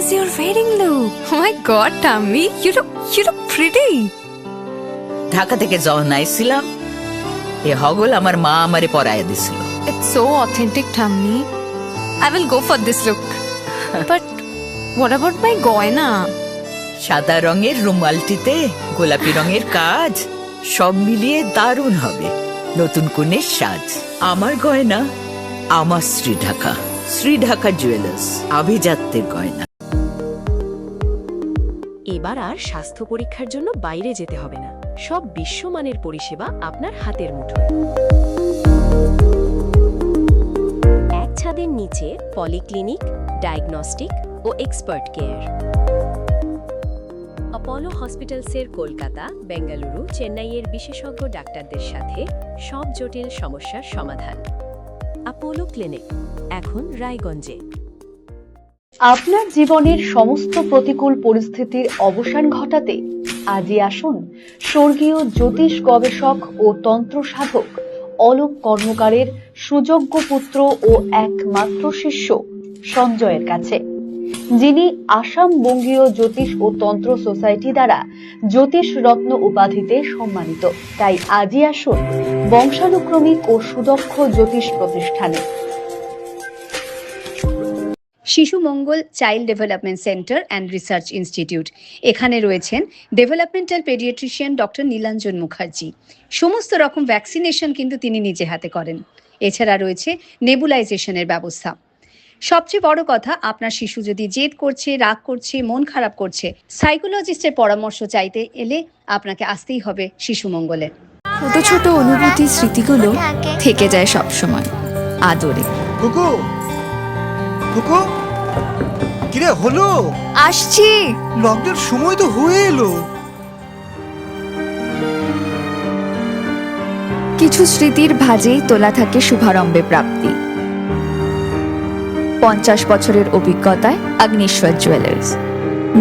is your wedding look? Oh my god, Tammy, you look pretty. Dhaka থেকে যখন আইছিলাম এ হগল আমার মা আমারে পরায় দিছিল। It's so authentic, Tammy. I will go for this look. But what about my goina? সাদা রঙের রুমালটিতে গোলাপি রঙের কাজ, সব মিলিয়ে দারুণ হবে নতুন কনের সাজ। আমার গয়না আমার শ্রী ঢাকা জুয়েলার্স, আভিজাত্যের গয়না। এবার আর স্বাস্থ্য পরীক্ষার জন্য বাইরে যেতে হবে না, সব বিশ্বমানের পরিষেবা আপনার হাতের মুঠোয়। এক ছাদের নিচে পলিক্লিনিক, ডায়াগনস্টিক ও এক্সপার্ট কেয়ার। অপোলো হসপিটালসের কলকাতা, বেঙ্গালুরু, চেন্নাইয়ের বিশেষজ্ঞ ডাক্তারদের সাথে সব জটিল সমস্যার সমাধান। অপোলো ক্লিনিক এখন রায়গঞ্জে। আপনার জীবনের সমস্ত প্রতিকূল পরিস্থিতির অবসান ঘটাতে আজই আসুন স্বর্গীয় জ্যোতিষ গবেষক ও তন্ত্র সাধক অলোক কর্মকারের সুযোগ্য পুত্র ও একমাত্র শিষ্য সঞ্জয়ের কাছে, যিনি আসাম বঙ্গীয় জ্যোতিষ ও তন্ত্র সোসাইটি দ্বারা জ্যোতিষ রত্ন উপাধিতে সম্মানিত। তাই আজই আসুন বংশানুক্রমিক ও সুদক্ষ জ্যোতিষ প্রতিষ্ঠানে। Shishu Mangal child development centre and research institute. এখানে রয়েছেন developmental paediatrician doctor Nilanjan Mukherjee. সমস্ত রকম ভ্যাকসিনেশন কিন্তু তিনি নিজে হাতে করেন। এছাড়া রয়েছে নেবুলাইজেশনের ব্যবস্থা। সবচেয়ে বড় কথা, আপনার শিশু যদি জেদ করছে, রাগ করছে, মন খারাপ করছে, সাইকোলজিস্টের পরামর্শ চাইতে এলে আপনাকে আসতেই হবে শিশু মঙ্গলে। ছোট ছোট অনুভূতি, স্মৃতিগুলো থেকে যায় সব সময় আদরে। কুকু কুকু, কিরে হলো? আসছি। লকডাউন সময় তো হয়ে এলো। কিছু স্মৃতির ভাজেই তোলা থাকে শুভারম্ভে প্রাপ্তি। 50 বছরের অভিজ্ঞতায় অগ্নিশ্বর জুয়েলার্স,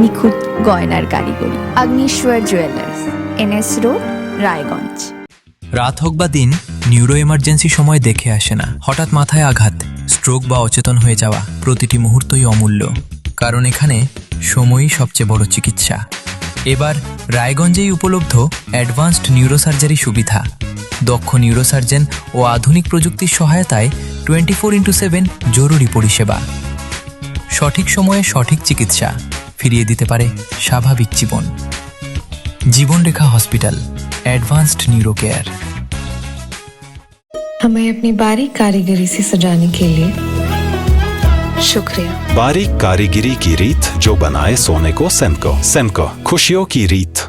নিখুঁত গয়নার কারিগরি। Agnishwar jewellers, NS road, Raiganj. রাত হোক বা দিন, নিউরো এমার্জেন্সি সময় দেখে আসে না। হঠাৎ মাথায় আঘাত, স্ট্রোক বা অচেতন হয়ে যাওয়া, প্রতিটি মুহূর্তই অমূল্য, কারণ এখানে সময়ই সবচেয়ে বড় চিকিৎসা। এবার রায়গঞ্জেই উপলব্ধ অ্যাডভান্সড নিউরোসার্জারি সুবিধা। দক্ষ নিউরোসার্জন ও আধুনিক প্রযুক্তির সহায়তায় 24x7 জরুরি পরিষেবা। সঠিক সময়ে সঠিক চিকিৎসা ফিরিয়ে দিতে পারে স্বাভাবিক জীবন। জীবনরেখা হসপিটাল, एडवांस्ड न्यूरो केयर। हमें अपनी बारीक कारीगरी से सजाने के लिए शुक्रिया। बारीक कारीगरी की रीत जो बनाए सोने को सेनको खुशियों की रीत।